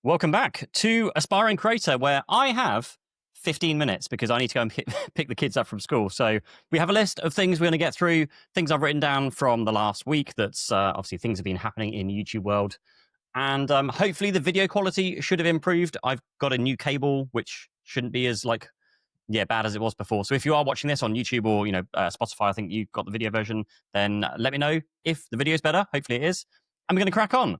Welcome back to Aspiring Creator, where I have 15 minutes because I need to go and pick the kids up from school. So we have a list of things we're going to get through, things I've written down from the last week. That's obviously things have been happening in the YouTube world. And hopefully the video quality should have improved. I've got a new cable, which shouldn't be as bad as it was before. So if you are watching this on YouTube or, Spotify, I think you've got the video version, then let me know if the video is better. Hopefully it is. And we're going to crack on.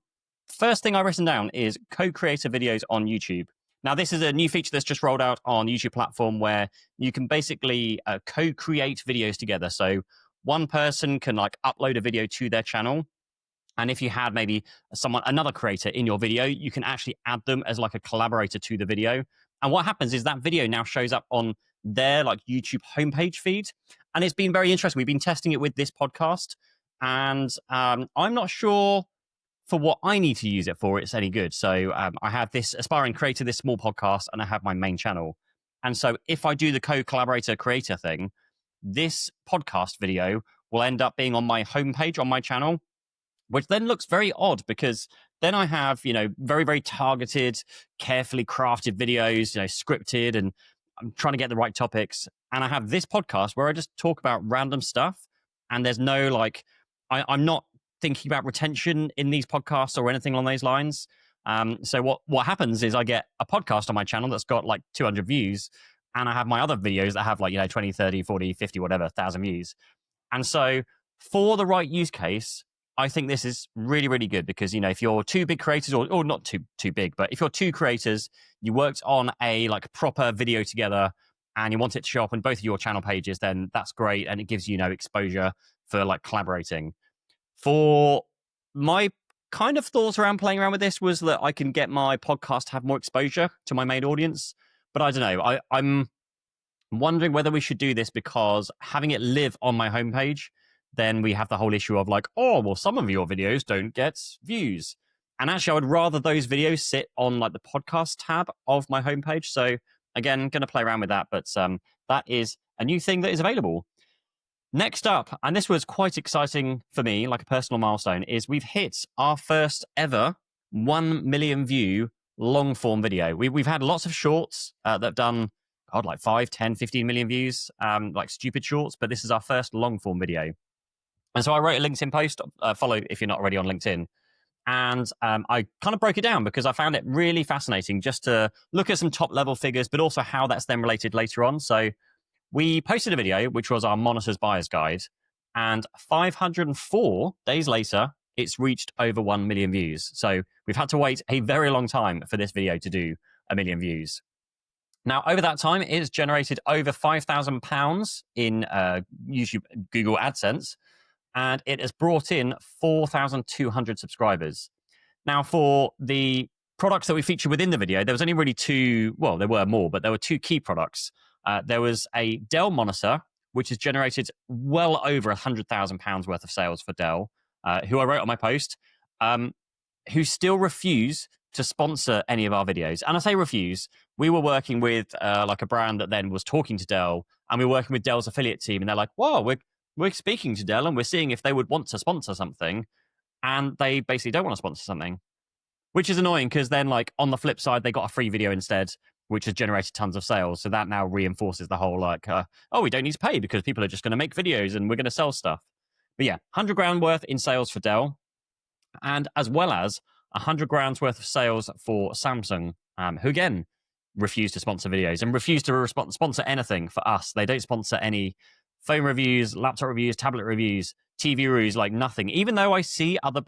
First thing I've written down is co-creator videos on YouTube. Now, this is a new feature that's just rolled out on YouTube platform where you can basically co-create videos together. So one person can upload a video to their channel. And if you had maybe another creator in your video, you can actually add them as a collaborator to the video. And what happens is that video now shows up on their YouTube homepage feed. And it's been very interesting. We've been testing it with this podcast. And I'm not sure for what I need to use it for, it's any good. So I have this Aspiring Creator, this small podcast, and I have my main channel. And so if I do the co-collaborator creator thing, this podcast video will end up being on my homepage on my channel, which then looks very odd because then I have, very, very targeted, carefully crafted videos, scripted, and I'm trying to get the right topics. And I have this podcast where I just talk about random stuff. And there's no I'm not thinking about retention in these podcasts or anything along those lines. So what happens is I get a podcast on my channel that's got 200 views, and I have my other videos that have 20, 30, 40, 50, whatever, 1,000 views. And so for the right use case, I think this is really, really good because, if you're two big creators or not too big, but if you're two creators, you worked on a proper video together and you want it to show up on both of your channel pages, then that's great. And it gives you, exposure for collaborating. For my kind of thoughts around playing around with this was that I can get my podcast to have more exposure to my main audience. But I don't know. I'm wondering whether we should do this because having it live on my homepage, then we have the whole issue of some of your videos don't get views. And actually, I would rather those videos sit on the podcast tab of my homepage. So again, going to play around with that. But that is a new thing that is available. Next up, and this was quite exciting for me, like a personal milestone, is we've hit our first ever 1 million view long form video. We've had lots of shorts that have done, 5, 10, 15 million views, stupid shorts, but this is our first long form video. And so I wrote a LinkedIn post, follow if you're not already on LinkedIn. And I kind of broke it down because I found it really fascinating just to look at some top level figures, but also how that's then related later on. So we posted a video, which was our Monitor's Buyer's Guide, and 504 days later, it's reached over 1 million views. So we've had to wait a very long time for this video to do 1 million views. Now, over that time, it has generated over £5,000 in YouTube Google AdSense, and it has brought in 4,200 subscribers. Now, for the products that we featured within the video, there was only really there were more, but there were two key products. There was a Dell monitor, which has generated well over £100,000 worth of sales for Dell, who I wrote on my post, who still refuse to sponsor any of our videos. And I say refuse. We were working with a brand that then was talking to Dell, and we were working with Dell's affiliate team, and they're like, "Wow, we're speaking to Dell, and we're seeing if they would want to sponsor something," and they basically don't want to sponsor something, which is annoying because then on the flip side, they got a free video instead, which has generated tons of sales. So that now reinforces the whole we don't need to pay because people are just going to make videos and we're going to sell stuff. But yeah, 100 grand worth in sales for Dell, and as well as 100 grand's worth of sales for Samsung, who again refuse to sponsor videos and refuse to sponsor anything for us. They don't sponsor any phone reviews, laptop reviews, tablet reviews, TV reviews, nothing. Even though I see other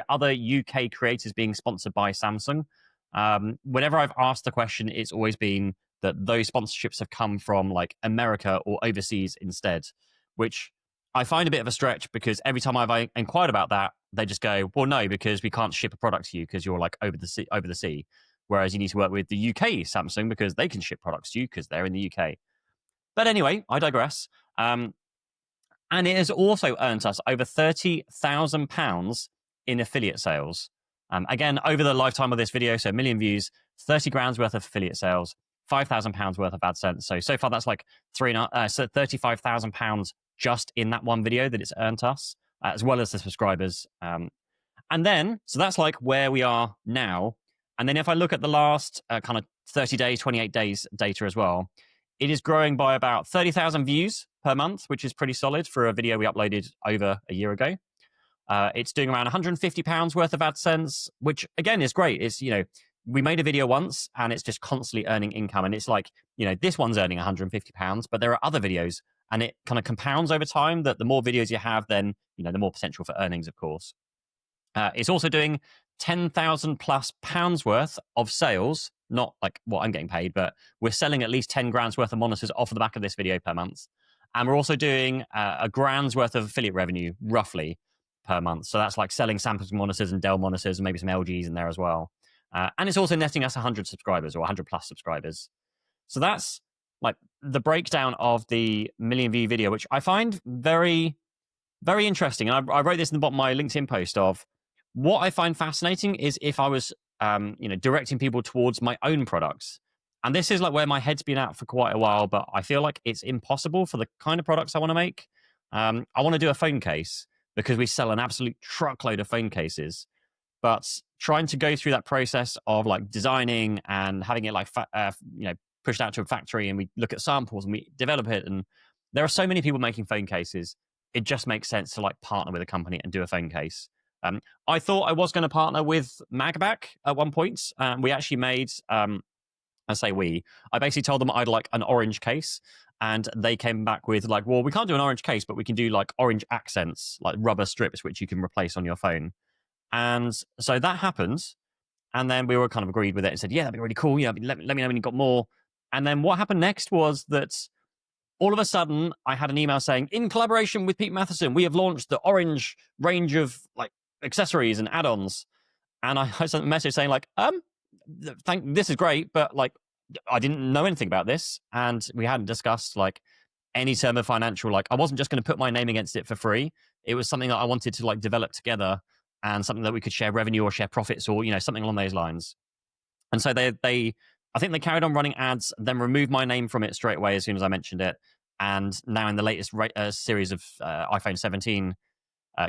other UK creators being sponsored by Samsung, whenever I've asked the question, it's always been that those sponsorships have come from America or overseas instead, which I find a bit of a stretch because every time I've inquired about that, they just go, well, no, because we can't ship a product to you because you're over the sea. Whereas you need to work with the UK Samsung because they can ship products to you because they're in the UK. But anyway, I digress. And it has also earned us over £30,000 in affiliate sales. Again, over the lifetime of this video, so 1 million views, 30 grand's worth of affiliate sales, £5,000 worth of AdSense. So far, that's £35,000 just in that one video that it's earned us, as well as the subscribers. And then, so that's where we are now. And then if I look at the last kind of 30 days, 28 days data as well, it is growing by about 30,000 views per month, which is pretty solid for a video we uploaded over a year ago. It's doing around £150 worth of AdSense, which again is great. It's, we made a video once and it's just constantly earning income. And it's like, this one's earning £150, but there are other videos, and it kind of compounds over time that the more videos you have, then, the more potential for earnings, of course. It's also doing £10,000+ worth of sales, not like what I'm getting paid, but we're selling at least 10 grand's worth of monitors off of the back of this video per month. And we're also doing a grand's worth of affiliate revenue, roughly, per month. So that's like selling Samsung monitors and Dell monitors and maybe some LGs in there as well. And it's also netting us 100 subscribers or 100+ subscribers. So that's like the breakdown of the million view video, which I find very, very interesting. And I wrote this in the bottom of my LinkedIn post of what I find fascinating is if I was, directing people towards my own products. And this is like where my head's been at for quite a while, but I feel like it's impossible for the kind of products I want to make. I want to do a phone case because we sell an absolute truckload of phone cases, but trying to go through that process of like designing and having it like, pushed out to a factory, and we look at samples and we develop it. And there are so many people making phone cases. It just makes sense to like partner with a company and do a phone case. I thought I was going to partner with Magback at one point. We actually made, I basically told them I'd like an orange case, and they came back with like, well, we can't do an orange case, but we can do like orange accents, like rubber strips, which you can replace on your phone. And so that happened. And then we were kind of agreed with it and said, yeah, that'd be really cool. Let me know when you got more. And then what happened next was that all of a sudden I had an email saying, in collaboration with Pete Matheson, we have launched the orange range of like accessories and add-ons. And I sent a message saying like, this is great, but like, I didn't know anything about this. And we hadn't discussed like any term of financial, like I wasn't just going to put my name against it for free. It was something that I wanted to like develop together, and something that we could share revenue or share profits or, something along those lines. And so I think they carried on running ads, then removed my name from it straight away as soon as I mentioned it. And now in the latest series of iPhone 17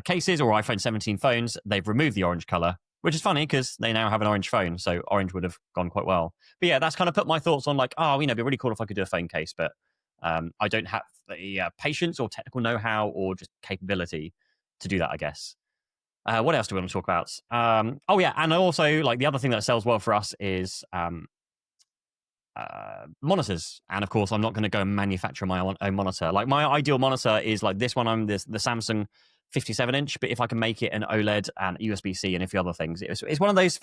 cases or iPhone 17 phones, they've removed the orange color, which is funny because they now have an orange phone. So orange would have gone quite well. But yeah, that's kind of put my thoughts on like, it'd be really cool if I could do a phone case, but I don't have the patience or technical know-how or just capability to do that, I guess. What else do we want to talk about? And also like the other thing that sells well for us is monitors. And of course, I'm not going to go and manufacture my own monitor. Like my ideal monitor is like this one. I'm the Samsung 57-inch, but if I can make it an OLED and USB-C and a few other things, it's one of those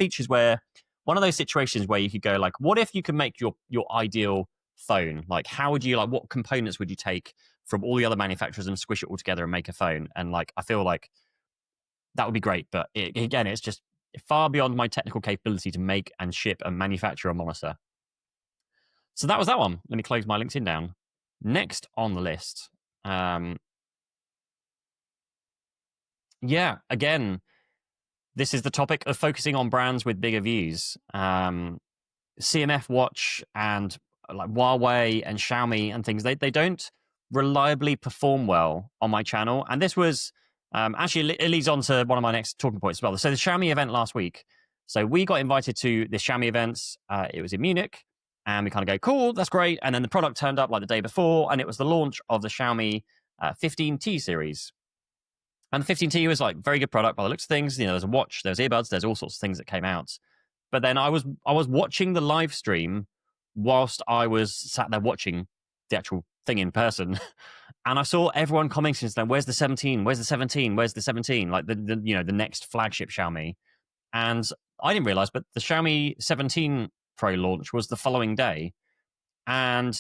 one of those situations where you could go like, what if you could make your ideal phone? Like, how would you what components would you take from all the other manufacturers and squish it all together and make a phone? And like, I feel like that would be great, but it's just far beyond my technical capability to make and ship and manufacture a monitor. So that was that one. Let me close my LinkedIn down. Next on the list. Again, this is the topic of focusing on brands with bigger views. CMF Watch and like Huawei and Xiaomi and things, they don't reliably perform well on my channel. And this was actually, it leads on to one of my next talking points as well. So the Xiaomi event last week. So we got invited to the Xiaomi event. It was in Munich. And we kind of go, cool, that's great. And then the product turned up like the day before, and it was the launch of the Xiaomi 15T series. And the 15T was like very good product by the looks of things. There's a watch, there's earbuds, there's all sorts of things that came out. But then I was watching the live stream whilst I was sat there watching the actual thing in person. And I saw everyone commenting saying, where's the 17? Where's the 17? Where's the 17? Like the next flagship Xiaomi. And I didn't realize, but the Xiaomi 17 Pro launch was the following day. And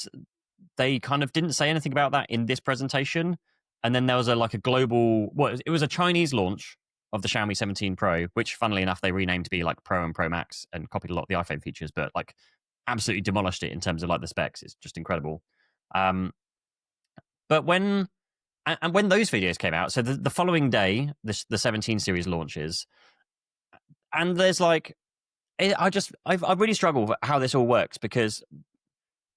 they kind of didn't say anything about that in this presentation. And then there was a global, it was a Chinese launch of the Xiaomi 17 Pro, which funnily enough, they renamed to be like Pro and Pro Max and copied a lot of the iPhone features, but like absolutely demolished it in terms of like the specs. It's just incredible. But when those videos came out, so the following day, the 17 series launches, and there's like, I really struggle with how this all works, because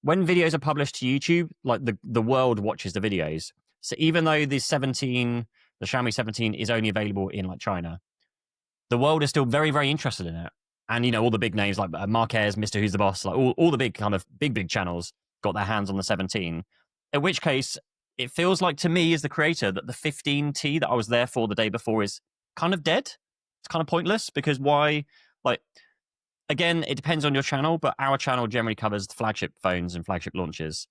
when videos are published to YouTube, like the world watches the videos. So even though the Xiaomi 17 is only available in like China, the world is still very, very interested in it. And, you know, all the big names like Marquez, Mr. Who's the Boss, like all the big kind of big channels got their hands on the 17. In which case, it feels like to me as the creator that the 15T that I was there for the day before is kind of dead. It's kind of pointless because why? Like, again, it depends on your channel, but our channel generally covers the flagship phones and flagship launches.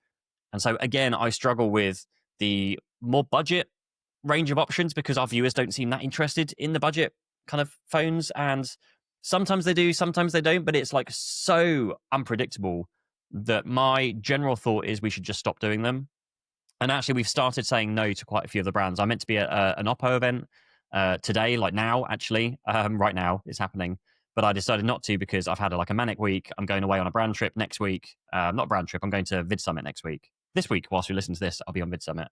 And so, again, I struggle with the more budget range of options because our viewers don't seem that interested in the budget kind of phones. And sometimes they do, sometimes they don't, but it's like so unpredictable that my general thought is we should just stop doing them. And actually, we've started saying no to quite a few of the brands. I'm meant to be at an Oppo event today, like now, actually. Right now, it's happening. But I decided not to because I've had a manic week. I'm going away on a brand trip next week. Not a brand trip, I'm going to Vid Summit next week. This week, whilst we listen to this, I'll be on Vid Summit.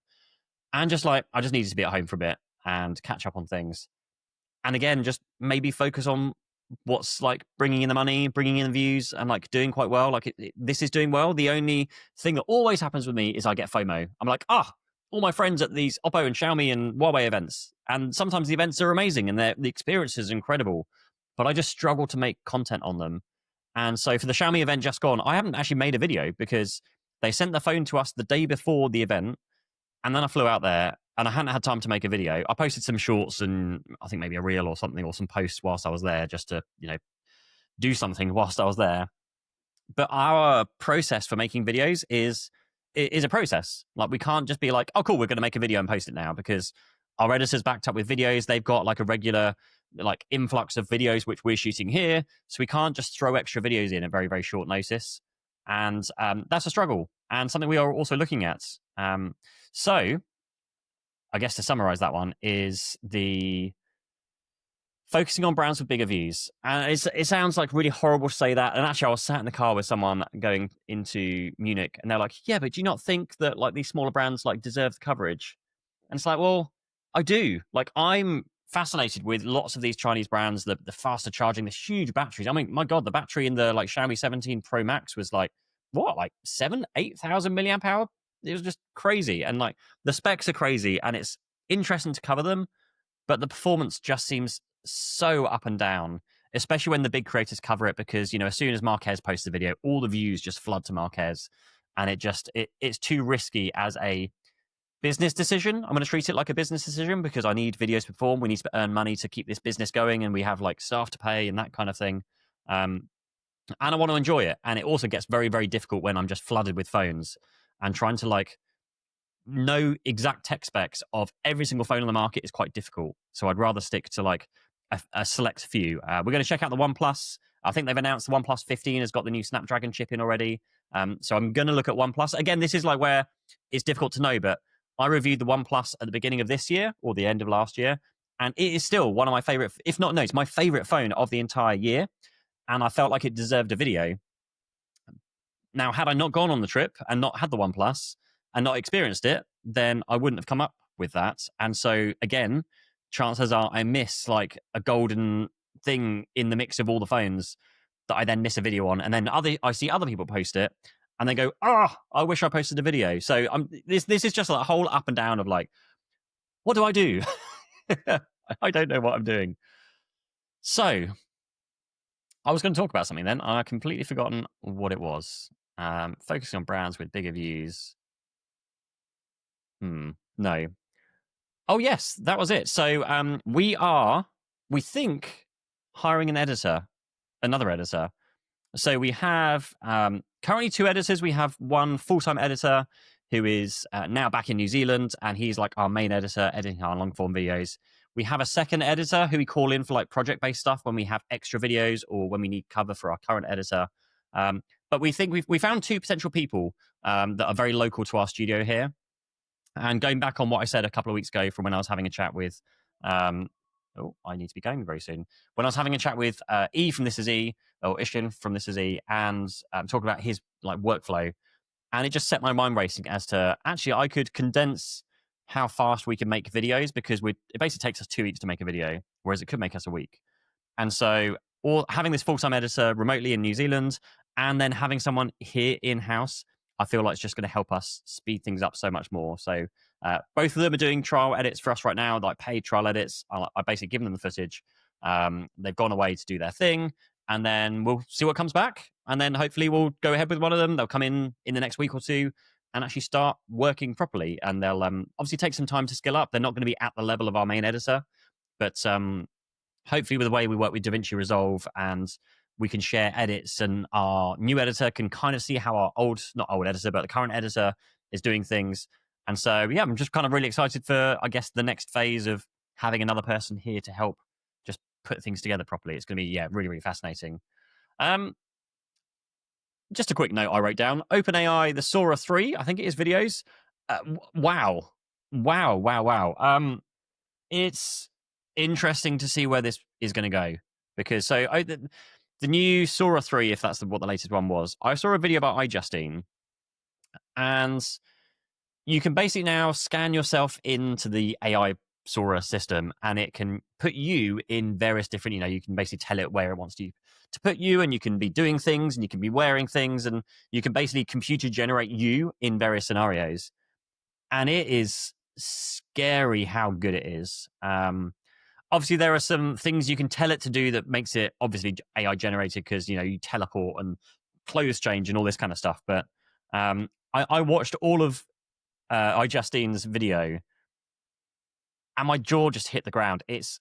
And just I just needed to be at home for a bit and catch up on things. And again, just maybe focus on what's bringing in the money, bringing in the views, and doing quite well. This is doing well. The only thing that always happens with me is I get FOMO. I'm like, all my friends at these Oppo and Xiaomi and Huawei events, and sometimes the events are amazing and the experience is incredible, but I just struggle to make content on them. And so for the Xiaomi event just gone, I haven't actually made a video because they sent the phone to us the day before the event, and then I flew out there and I hadn't had time to make a video. I posted some shorts and I think maybe a reel or something, or some posts whilst I was there, just to, do something whilst I was there. But our process for making videos is a process. We can't just be like, oh, cool, we're going to make a video and post it now, because our editor's backed up with videos. They've got a regular influx of videos, which we're shooting here. So we can't just throw extra videos in at very, very short notice. And that's a struggle and something we are also looking at. So I guess to summarize that one is the focusing on brands with bigger views. And it sounds really horrible to say that. And actually, I was sat in the car with someone going into Munich, and they're like, yeah, but do you not think that these smaller brands deserve the coverage? And it's well, I do. I'm fascinated with lots of these Chinese brands, the faster charging, the huge batteries. I mean, my God, the battery in the Xiaomi 17 Pro Max was 8,000 milliamp hour? It was just crazy. And the specs are crazy, and it's interesting to cover them, but the performance just seems so up and down, especially when the big creators cover it, because as soon as Marquez posts a video, all the views just flood to Marquez, and it's too risky as a business decision. I'm going to treat it like a business decision because I need videos to perform. We need to earn money to keep this business going, and we have staff to pay and that kind of thing. And I want to enjoy it. And it also gets very, very difficult when I'm just flooded with phones and trying to know exact tech specs of every single phone on the market is quite difficult. So I'd rather stick to a select few. We're going to check out the OnePlus. I think they've announced the OnePlus 15 has got the new Snapdragon chip in already. So I'm going to look at OnePlus. Again, this is where it's difficult to know, but I reviewed the OnePlus at the beginning of this year or the end of last year, and it is still one of my favorite, if not, no, it's my favorite phone of the entire year. And I felt like it deserved a video. Now, had I not gone on the trip and not had the OnePlus and not experienced it, then I wouldn't have come up with that. And so, again, chances are I miss a golden thing in the mix of all the phones that I then miss a video on. And then I see other people post it and they go, I wish I posted a video. So this is just a whole up and down of what do I do? I don't know what I'm doing. So I was going to talk about something then. I've completely forgotten what it was. Focusing on brands with bigger views. No. Oh, yes, that was it. So we think, hiring another editor. So we have currently 2 editors. We have one full-time editor who is now back in New Zealand, and he's our main editor, editing our long-form videos. We have a second editor who we call in for project-based stuff when we have extra videos or when we need cover for our current editor. But we think we found 2 potential people that are very local to our studio here. And going back on what I said a couple of weeks ago from when I was having a chat with, I need to be going very soon. When I was having a chat with E from This Is E, or Ishin from This Is E, and talking about his workflow, and it just set my mind racing as to actually I could condense how fast we can make videos, because it basically takes us 2 weeks to make a video, whereas it could make us a week. And so, or having this full-time editor remotely in New Zealand, and then having someone here in-house, I feel like it's just going to help us speed things up so much more. So both of them are doing trial edits for us right now, paid trial edits. I basically given them the footage. They've gone away to do their thing. and then we'll see what comes back. And then hopefully we'll go ahead with one of them. They'll come in the next week or two and actually start working properly. And they'll obviously take some time to skill up. They're not going to be at the level of our main editor, but hopefully with the way we work with DaVinci Resolve, and we can share edits, and our new editor can kind of see how our not old editor, but the current editor is doing things. And so, yeah, I'm just kind of really excited for, I guess, the next phase of having another person here to help just put things together properly. It's going to be, yeah, really, really fascinating. Just a quick note I wrote down. OpenAI, the Sora 3, I think it is videos. Wow. It's interesting to see where this is going to go, because the new Sora 3, if that's what the latest one was, I saw a video about iJustine, and you can basically now scan yourself into the AI Sora system, and it can put you in various different, you can basically tell it where it wants to put you, and you can be doing things, and you can be wearing things, and you can basically computer generate you in various scenarios. And it is scary how good it is. Obviously, there are some things you can tell it to do that makes it obviously AI generated, because you teleport and clothes change and all this kind of stuff. But I watched all of iJustine's video, and my jaw just hit the ground. It's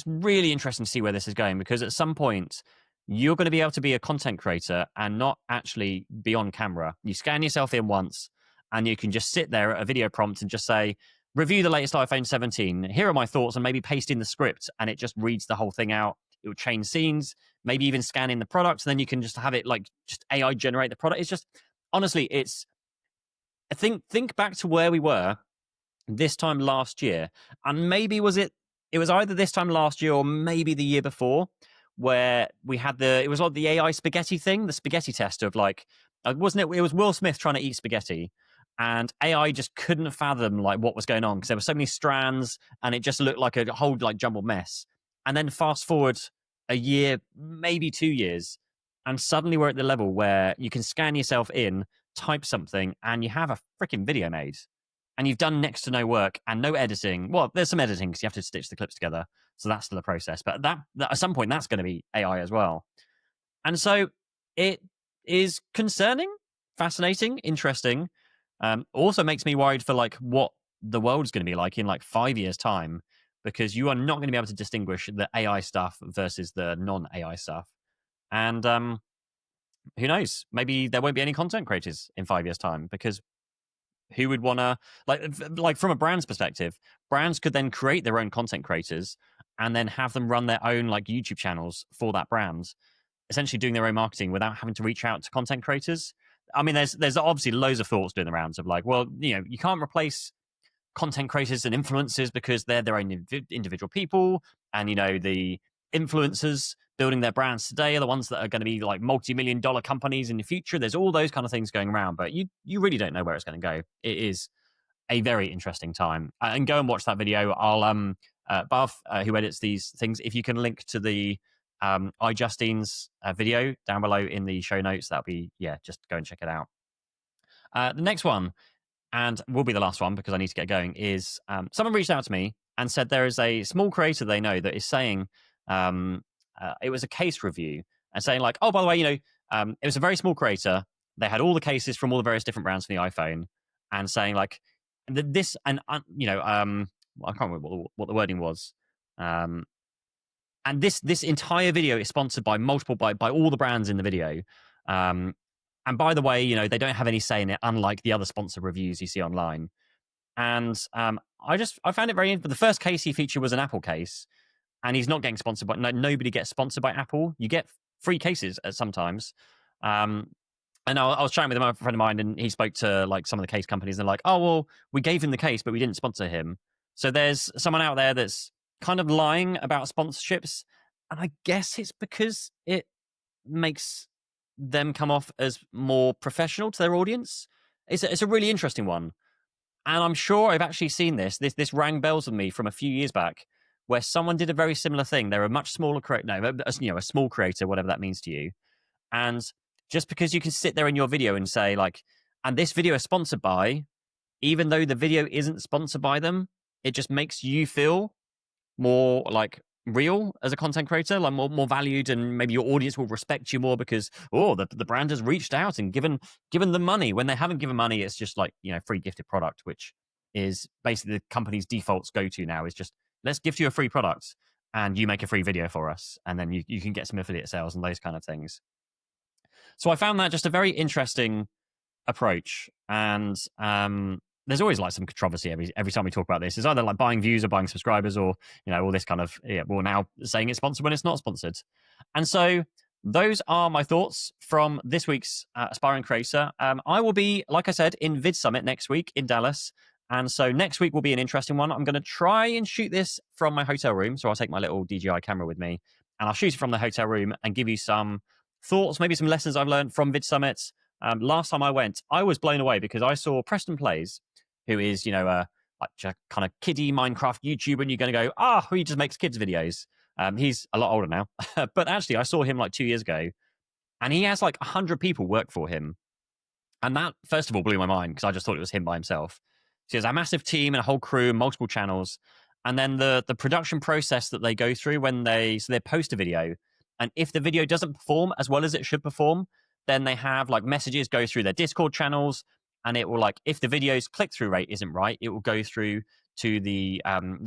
really interesting to see where this is going, because at some point you're going to be able to be a content creator and not actually be on camera. You scan yourself in once, and you can just sit there at a video prompt and just say, review the latest iPhone 17. Here are my thoughts, and maybe paste in the script, and it just reads the whole thing out. It will change scenes, maybe even scan in the products, and then you can just have it just AI generate the product. It's just, honestly, think back to where we were this time last year, and maybe it was either this time last year or maybe the year before, where we had it was like the AI spaghetti thing, the spaghetti test of wasn't it? It was Will Smith trying to eat spaghetti, and AI just couldn't fathom what was going on, because there were so many strands, and it just looked like a whole jumbled mess. And then fast forward a year, maybe 2 years, and suddenly we're at the level where you can scan yourself in, type something, and you have a freaking video made. And you've done next to no work and no editing. Well, there's some editing because you have to stitch the clips together, so that's still a process. But that at some point, that's going to be AI as well. And so it is concerning, fascinating, interesting. Also makes me worried for what the world's going to be like in 5 years' time, because you are not going to be able to distinguish the AI stuff versus the non-AI stuff. And who knows? Maybe there won't be any content creators in 5 years' time, because who would want to like from a brand's perspective, brands could then create their own content creators and then have them run their own YouTube channels for that brand, essentially doing their own marketing without having to reach out to content creators. I mean, there's obviously loads of thoughts doing the rounds of you can't replace content creators and influencers because they're their own individual people, and the influencers building their brands today are the ones that are going to be multi-million-dollar companies in the future. There's all those kind of things going around, but you really don't know where it's going to go. It is a very interesting time, and go and watch that video. I'll Buff, who edits these things, if you can link to the iJustine's video down below in the show notes, that'll be, just go and check it out. The next one, and will be the last one because I need to get going, is someone reached out to me and said there is a small creator they know that is saying it was a case review, and saying oh, by the way, it was a very small creator. They had all the cases from all the various different brands for the iPhone, and saying this, and I can't remember what the wording was. And this entire video is sponsored by by all the brands in the video. And by the way, they don't have any say in it, unlike the other sponsor reviews you see online. And I found it very interesting. The first case he featured was an Apple case, and he's not getting sponsored by, nobody gets sponsored by Apple. You get free cases sometimes. And I was chatting with a friend of mine, and he spoke to some of the case companies, and they're oh, well, we gave him the case, but we didn't sponsor him. So there's someone out there that's kind of lying about sponsorships, and I guess it's because it makes them come off as more professional to their audience. It's a really interesting one, and I'm sure I've actually seen this rang bells with me from a few years back, where someone did a very similar thing. They're a much smaller a small creator, whatever that means to you, and just because you can sit there in your video and say and this video is sponsored by, even though the video isn't sponsored by them, it just makes you feel more real as a content creator, like more valued, and maybe your audience will respect you more because the brand has reached out and given them money. When they haven't given money, it's just like, free gifted product, which is basically the company's defaults go to now, is just, let's gift you a free product and you make a free video for us, and then you can get some affiliate sales and those kind of things. So I found that just a very interesting approach. And there's always like some controversy every time we talk about this. It's either like buying views or buying subscribers, or all this kind of, we're now saying it's sponsored when it's not sponsored. And so those are my thoughts from this week's Aspiring Creator. I will be, like I said, in Vid Summit next week in Dallas. And so next week will be an interesting one. I'm going to try and shoot this from my hotel room. So I'll take my little DJI camera with me and I'll shoot it from the hotel room and give you some thoughts, maybe some lessons I've learned from Vid Summits. Last time I went, I was blown away because I saw Preston Plays, who is, a kind of kiddie Minecraft YouTuber, and you're going to go, he just makes kids videos. He's a lot older now, but actually I saw him like 2 years ago, and he has like 100 people work for him. And that, first of all, blew my mind because I just thought it was him by himself. So he has a massive team and a whole crew, multiple channels. And then the production process that they go through when they post a video. And if the video doesn't perform as well as it should perform, then they have like messages go through their Discord channels, and it will, like, if the video's click-through rate isn't right, it will go through to the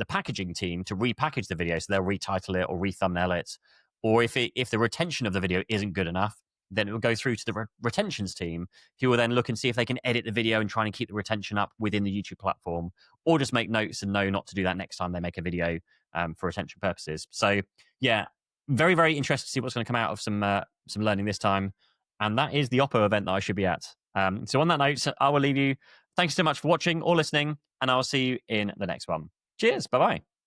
packaging team to repackage the video. So they'll retitle it or re-thumbnail it. Or if the retention of the video isn't good enough, then it will go through to the retentions team, who will then look and see if they can edit the video and try and keep the retention up within the YouTube platform, or just make notes and know not to do that next time they make a video for retention purposes. So yeah, very, very interested to see what's going to come out of some learning this time. And that is the Oppo event that I should be at. So on that note, I will leave you. Thanks so much for watching or listening, and I'll see you in the next one. Cheers. Bye-bye.